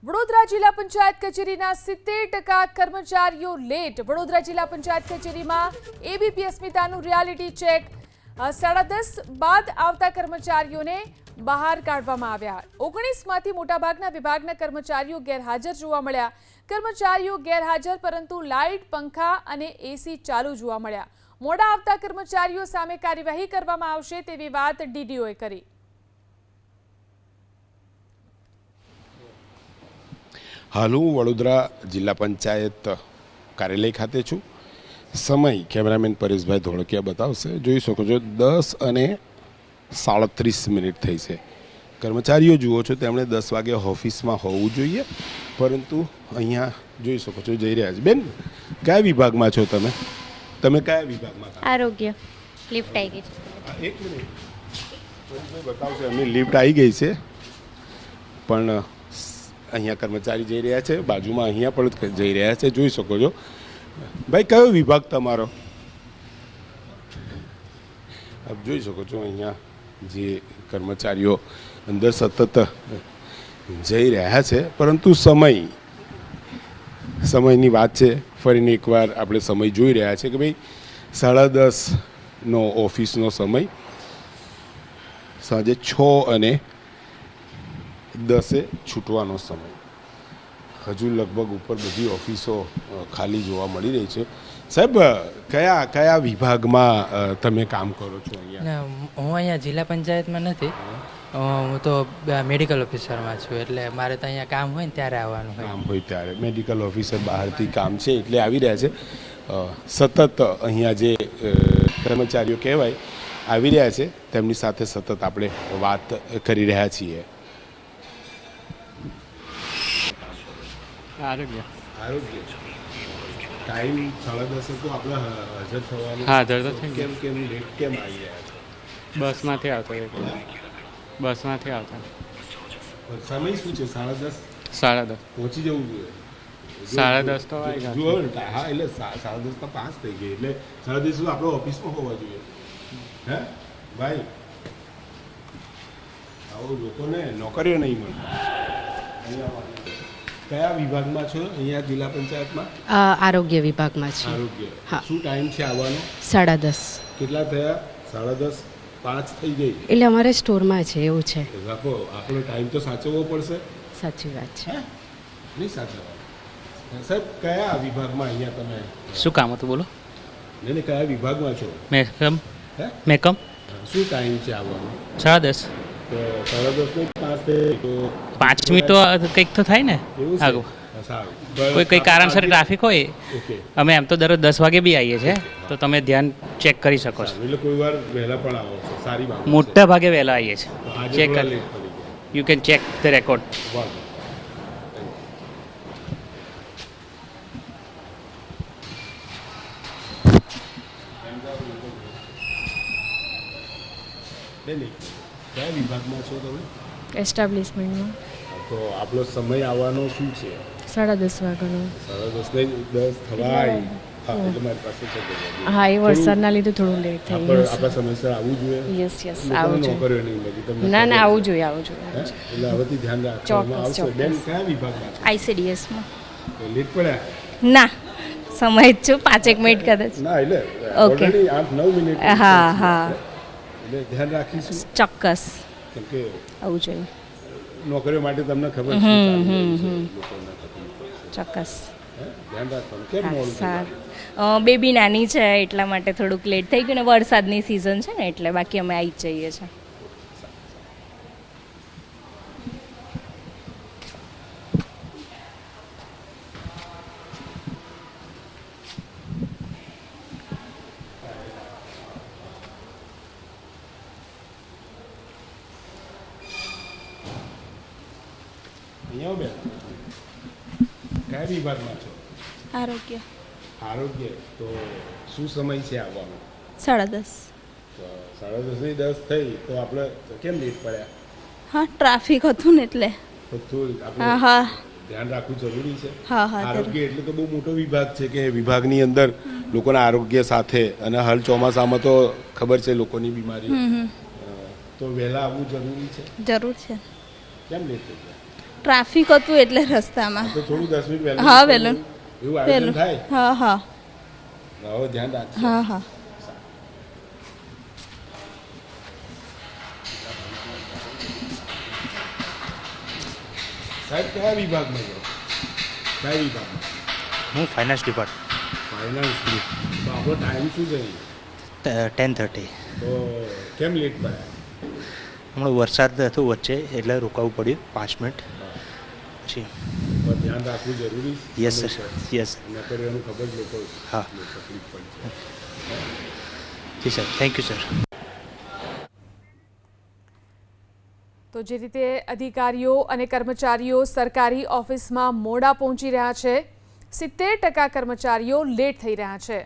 વડોદરા જિલ્લા પંચાયત કચેરીના 70% કર્મચારીઓ લેટ. વડોદરા જિલ્લા પંચાયત કચેરીમાં એબીપી અસ્મિતાનું રિયાલિટી ચેક 10:30 બાદ આવતા કર્મચારીઓને બહાર કાઢવામાં આવ્યા. 19માંથી મોટાભાગના વિભાગના કર્મચારીઓ ગેરહાજર જોવા મળ્યા. કર્મચારીઓ ગેરહાજર, પરંતુ લાઇટ, પંખા અને એસી ચાલુ જોવા મળ્યા. મોડા આવતા કર્મચારીઓ સામે કાર્યવાહી કરવામાં આવશે તેવી વાત ડીડીઓએ કરી. હાલ હું વડોદરા જિલ્લા પંચાયત કાર્યાલય ખાતે છું. સમય કેમેરામેન પરેશભાઈ ધોળકિયા બતાવશે. જોઈ શકો છો 10:37 થઈ છે. કર્મચારીઓ જુઓ છો તેમણે 10 વાગે ઓફિસમાં હોવું જોઈએ, પરંતુ અહીંયા જોઈ શકો છો જઈ રહ્યા છે. બેન, કયા વિભાગમાં છો તમે? તમે કયા વિભાગમાં? આરોગ્ય. લિફ્ટ આવી ગઈ છે. એક મિનિટ પરેશભાઈ બતાવશે. અમે લિફ્ટ આવી ગઈ છે, પણ અહીંયા કર્મચારી જઈ રહ્યા છે, બાજુમાં અહીંયા પણ જઈ રહ્યા છે. જોઈ શકો છો. ભાઈ, કયો વિભાગ તમારો? આપ જોઈ શકો છો અહીંયા જે કર્મચારીઓ અંદર સતત જઈ રહ્યા છે, પરંતુ સમયની વાત છે. ફરીને એકવાર આપણે સમય જોઈ રહ્યા છે કે ભાઈ 10:30નો ઓફિસનો સમય, સાંજે 6:10 છૂટવાનો સમય. હજુ લગભગ ઉપર બધી ઓફિસો ખાલી જોવા મળી રહી છે. સાહેબ, કયા વિભાગમાં તમે કામ કરો છો અહીંયા? હું અહીંયા જિલ્લા પંચાયતમાં નથી, હું તો મેડિકલ ઓફિસરમાં છું. એટલે મારે તો અહીંયા કામ હોય ને ત્યારે આવવાનું હોય. કામ હોય ત્યારે મેડિકલ ઓફિસર બહારથી કામ છે એટલે આવી રહ્યા છે. સતત અહીંયા જે કર્મચારીઓ કહેવાય આવી રહ્યા છે, તેમની સાથે સતત આપણે વાત કરી રહ્યા છીએ. આરોગ્ય ટાઈમ 10:30 તો આપણે હાજર થવાનું. હા, હાજર તો થઈ ગયા. કેમ લેટ કેમ આવી રહ્યા છે? બસમાંથી આવતો બસમાંથી આવતા સમય શું છે? 10:30 10:30 પહોંચી જવું જોઈએ. 10:30 તો આવી ગયા. જુઓ ને, હા, એટલે 10:30 તો 5 થઈ ગઈ, એટલે 10:30 સુધી આપણે ઓફિસમાં હોવા જોઈએ. હે ભાઈ, આવું લોકોને નોકરીઓ નહીં મળે. કયા વિભાગમાં છો અહીંયા જિલ્લા પંચાયતમાં? આરોગ્ય વિભાગમાં છે. આરોગ્ય. હા. શું ટાઈમ છે આવવાનો? 10:30. કેટલા થયા? 10:30, 5 થઈ ગઈ. એટલે અમારે સ્ટોરમાં છે, એવું છે. રાખો, આપણો ટાઈમ તો સાચવવો પડશે. સાચી વાત છે. નહીં સાચવવા. સાહેબ, કયા વિભાગમાં અહીંયા તમે? શું કામ હતું બોલો? નહીં, કયા વિભાગમાં છો? મેકમ હે? મેકમ શું ટાઈમ છે આવવાનો? 10:30 તો 10:30 5 થઈ તો 5 મિનિટ તો કંઈક તો થાય ને. એવું છે? આગળ સારું. કોઈ કારણસર ટ્રાફિક હોય, ઓકે. અમે એમ તો દરરોજ 10 વાગે બી આવીએ છીએ, તો તમે ધ્યાન ચેક કરી શકો છો. એટલે કોઈ વાર વહેલા પણ આવો છો, સારી વાત છે. મોટા ભાગે વહેલા આવીએ છીએ. આજે ચેક થોડા કરી, લેટ પડી ગયા. You can check the record. વાહ. બેની, કયા વિભાગમાં છો તમે? એસ્ટાબ્લિશમેન્ટમાં તો આપણો સમય આવવાનો શું છે? 10:30 વાગ્યાનો. 10:30 થવાય. હા, એટલે મારી પાસે છે. હા, એ વરસાદના લીધે થોડું લેટ થઈ ગયું. આપણે સમયસર આવવું જોઈએ. યસ યસ, લોકોને આવું જોઈએ. નોકરીઓ નહીં મળતી. તમને ના ખબર ના, છે. આવું જોઈએ, આવું જોઈએ. હે? એટલે હવેથી ધ્યાન રાખવામાં ચોક્કસ, આવશે. બેન, ચોક્કસ. કયા વિભાગમાં છો? આઈસીડીએસમાં લેટ પડ્યા? ના, સમય જ છું 5 મિનિટ કદાચ. ના, એટલે ઓકે. Already 8-9 minute. હા હા, એટલે ધ્યાન રાખીશું. ચોક્કસ કેમ કે આવું જોઈએ. નોકરીઓ માટે તમને ખબર છે. લોકોને તકલીફ પડશે. ચોક્કસ. હે? ધ્યાન રાખવાનું. કેમ હા, મોડું થયું? સારું. બેબી નાની છે એટલા માટે થોડુંક લેટ થઈ ગયું ને, વરસાદની સિઝન છે ને એટલે, બાકી અમે આવી જ જઈએ છીએ. અહીંયા આવો બેન. કયા વિભાગમાં છો? આરોગ્ય. આરોગ્ય. તો શું સમય છે આવવાનો? 10:30. તો 10:30 થઈ તો આપણે કેમ લેટ પડ્યા? હા, ટ્રાફિક હતું ને એટલે. તો થોડું આપણે હા ધ્યાન રાખવું જરૂરી છે. હા હા, આરોગ્ય એટલે તો બહુ મોટો વિભાગ છે કે વિભાગની અંદર લોકોના આરોગ્ય સાથે, અને હાલ ચોમાસામાં તો ખબર છે લોકોની બીમારી, તો વહેલા આવવું જરૂરી છે. જરૂર છે. કેમ લેટ થઈ ગયા? ટ્રાફિક હતું એટલે રસ્તામાં. તો થોડું 10 મિનિટ વહેલું હા, વહેલું. એવું આયોજન થાય. હા હા હવે ધ્યાન રાખજો. હા હા. સાહેબ કયા વિભાગમાં છો? કયા વિભાગમાં? હું ફાઇનાન્સ ડિપાર્ટમેન્ટ ફાઇનાન્સ. તો આપણો ટાઈમ શું છે? 10:30. તો કેમ લેટ કર્યા? હમણાં વરસાદ હતો વચ્ચે એટલે રોકાવું પડ્યું 5 મિનિટ પછી. પણ ધ્યાન રાખવું જરૂરી છે. યસ સર, યસ નકર એનું ખબર જ લોકો હા. તકલીફ પડશે. જી સર, થેન્ક યુ સર. તો જે રીતે અધિકારીઓ અને કર્મચારીઓ સરકારી ઓફિસમાં મોડા પહોંચી રહ્યા છે, 70% કર્મચારીઓ લેટ થઈ રહ્યા છે.